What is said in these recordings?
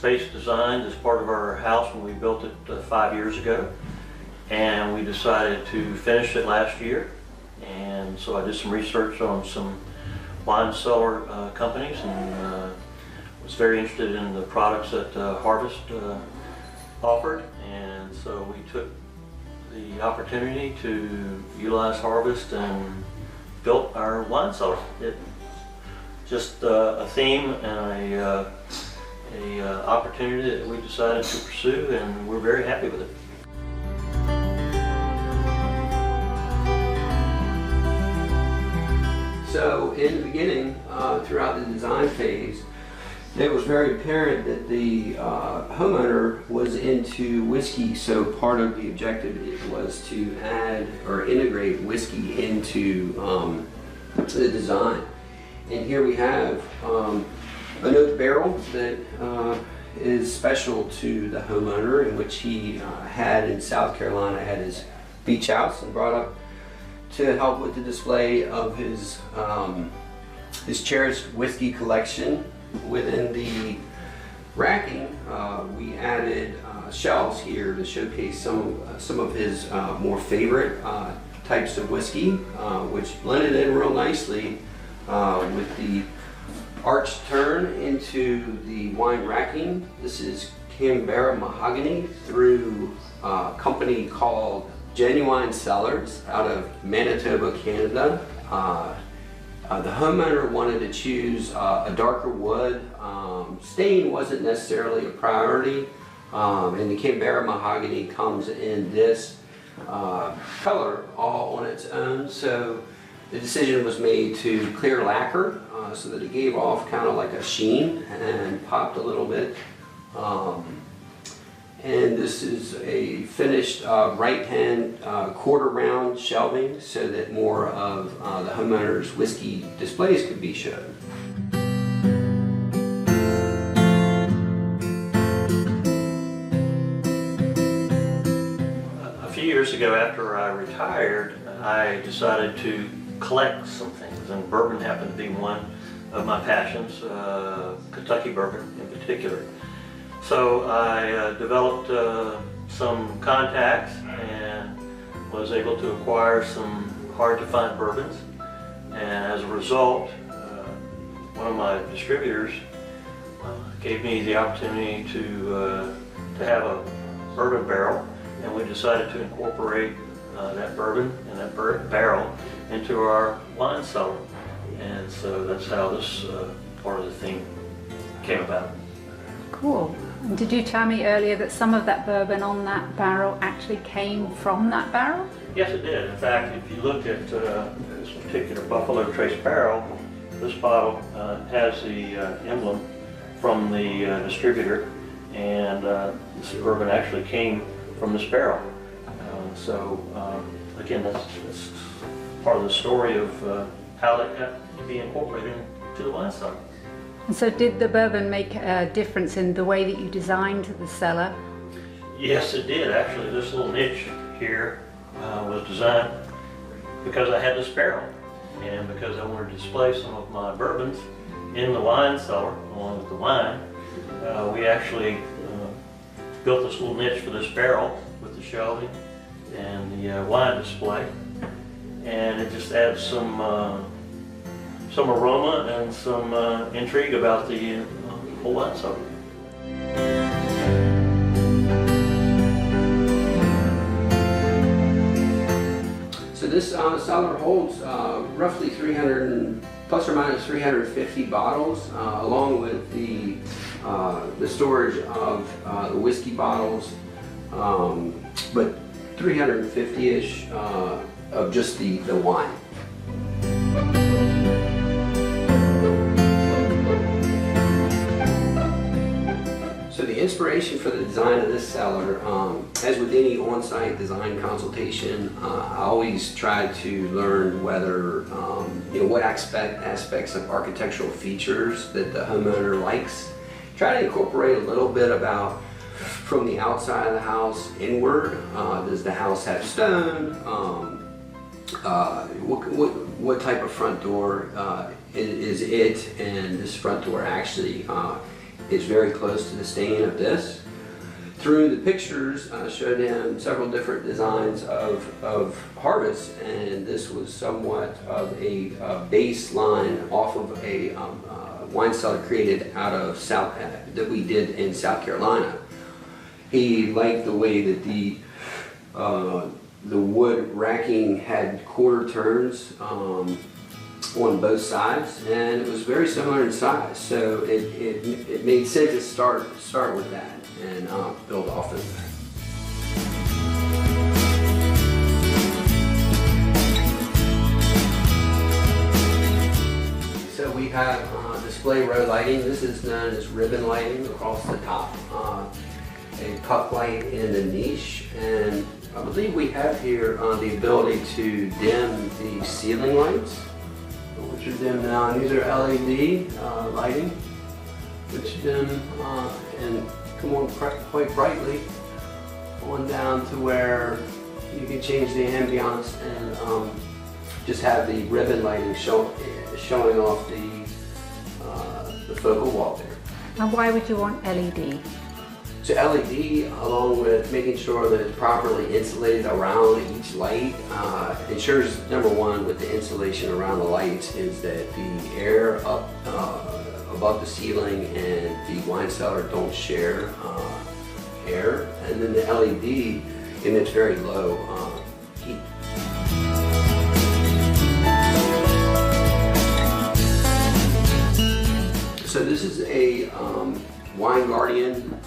space designed as part of our house when we built it 5 years ago. And we decided to finish it last year. And so I did some research on some wine cellar companies and was very interested in the products that Harvest offered. And so we took the opportunity to utilize Harvest and built our wine cellar. It's just a theme and a opportunity that we decided to pursue, and we're very happy with it. So in the beginning, throughout the design phase, it was very apparent that the homeowner was into whiskey, so part of the objective was to add or integrate whiskey into the design. And here we have an oak barrel that is special to the homeowner, in which he had in South Carolina at his beach house and brought up to help with the display of his cherished whiskey collection. Within the racking, we added shelves here to showcase some of his more favorite types of whiskey, which blended in real nicely with the arched turn into the wine racking. This is Canberra mahogany through a company called Genuine Cellars out of Manitoba, Canada. The homeowner wanted to choose a darker wood. Stain wasn't necessarily a priority, and the Canberra mahogany comes in this color all on its own. So the decision was made to clear lacquer so that it gave off kind of like a sheen and popped a little bit. And this is a finished right-hand quarter round shelving so that more of the homeowner's whiskey displays could be shown. A few years ago, after I retired, I decided to collect some things, and bourbon happened to be one of my passions, Kentucky bourbon in particular. So I developed some contacts and was able to acquire some hard-to-find bourbons. And as a result, one of my distributors gave me the opportunity to have a bourbon barrel, and we decided to incorporate that bourbon and that barrel into our wine cellar. And so that's how this part of the theme came about. Cool. And did you tell me earlier that some of that bourbon on that barrel actually came from that barrel? Yes, it did. In fact, if you look at this particular Buffalo Trace barrel, this bottle has the emblem from the distributor, and this bourbon actually came from this barrel. Again, that's part of the story of how that got to be incorporated into the wine cellar. And so did the bourbon make a difference in the way that you designed the cellar? Yes, it did. Actually, this little niche here was designed because I had this barrel, and because I wanted to display some of my bourbons in the wine cellar along with the wine. We actually built this little niche for this barrel with the shelving and the wine display, and it just adds some aroma and some intrigue about the whole wine cellar. So this cellar holds roughly plus or minus 350 bottles, along with the storage of the whiskey bottles, but 350-ish of just the wine. So the inspiration for the design of this cellar, as with any on-site design consultation, I always try to learn whether, what aspects of architectural features that the homeowner likes. Try to incorporate a little bit about from the outside of the house inward. Does the house have stone? What type of front door is it? And this front door actually is very close to the stain of this. Through the pictures, I showed him several different designs of harvest, and this was somewhat of a baseline off of a wine cellar created out of that we did in South Carolina. He liked the way that the wood racking had quarter turns on both sides, and it was very similar in size. So it made sense to start with that and build off of that. So we have display row lighting. This is known as ribbon lighting across the top. A puck light in the niche, and I believe we have here the ability to dim the ceiling lights, which are dim now. And these are LED lighting, which dim and come on quite brightly on down to where you can change the ambiance and just have the ribbon lighting showing off the focal wall there. And why would you want LED? So LED, along with making sure that it's properly insulated around each light, ensures, number one, with the insulation around the lights, is that the air up above the ceiling and the wine cellar don't share air, and then the LED emits very low heat. So this is a Wine Guardian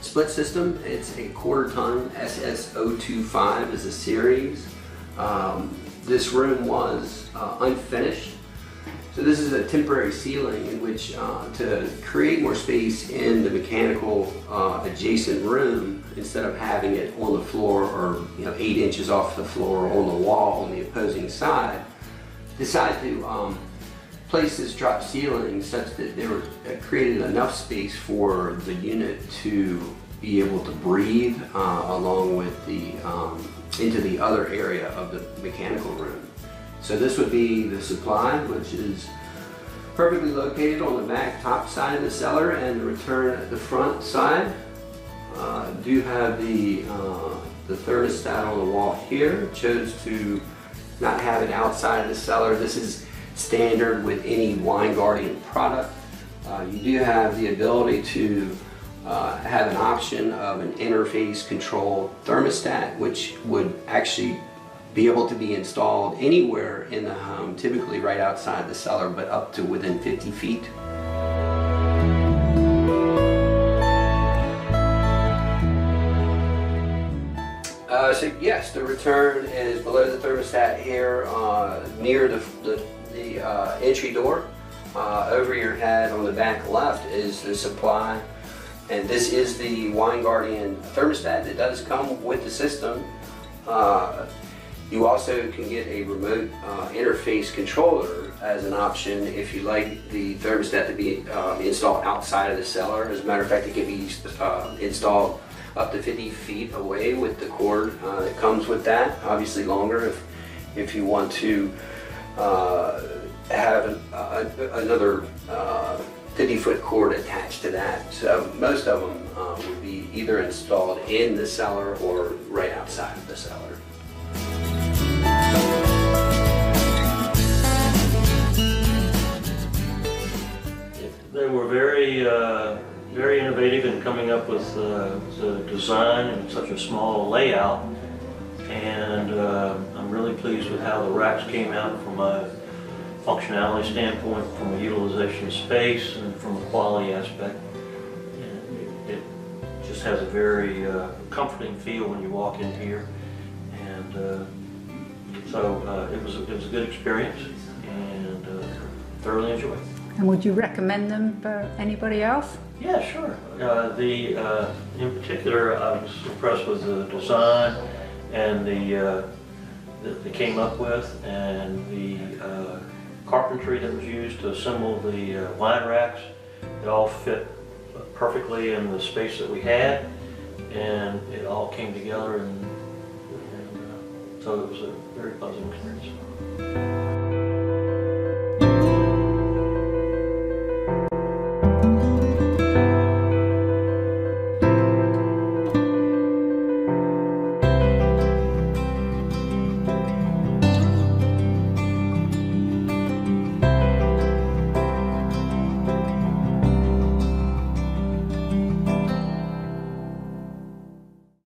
split system. It's a quarter ton SS025 is a series. This room was unfinished. So this is a temporary ceiling in which to create more space in the mechanical adjacent room, instead of having it on the floor or 8 inches off the floor on the wall on the opposing side, decided to place this drop ceiling such that they were created enough space for the unit to be able to breathe along with the into the other area of the mechanical room. So this would be the supply, which is perfectly located on the back top side of the cellar, and the return at the front side. Do have the thermostat on the wall here. Chose to not have it outside of the cellar. This is standard with any Wine Guardian product. You do have the ability to have an option of an interface control thermostat, which would actually be able to be installed anywhere in the home, typically right outside the cellar, but up to within 50 feet. So yes, the return is below the thermostat here, near the entry door. Over your head on the back left is the supply, and this is the Wine Guardian thermostat that does come with the system. You also can get a remote interface controller as an option if you like the thermostat to be installed outside of the cellar. As a matter of fact, it can be installed up to 50 feet away with the cord that comes with that. Obviously longer if you want to have another 50-foot cord attached to that. So most of them would be either installed in the cellar or right outside of the cellar. They were very innovative in coming up with the design and such a small layout, and I'm really pleased with how the racks came out from a functionality standpoint, from a utilization of space, and from a quality aspect. And it just has a very comforting feel when you walk in here, and so it was a good experience, and thoroughly enjoyed it. And would you recommend them for anybody else? Yeah, sure. In particular, I was impressed with the design and that they came up with, and the carpentry that was used to assemble the wine racks. It all fit perfectly in the space that we had, and it all came together, and so it was a very pleasant experience.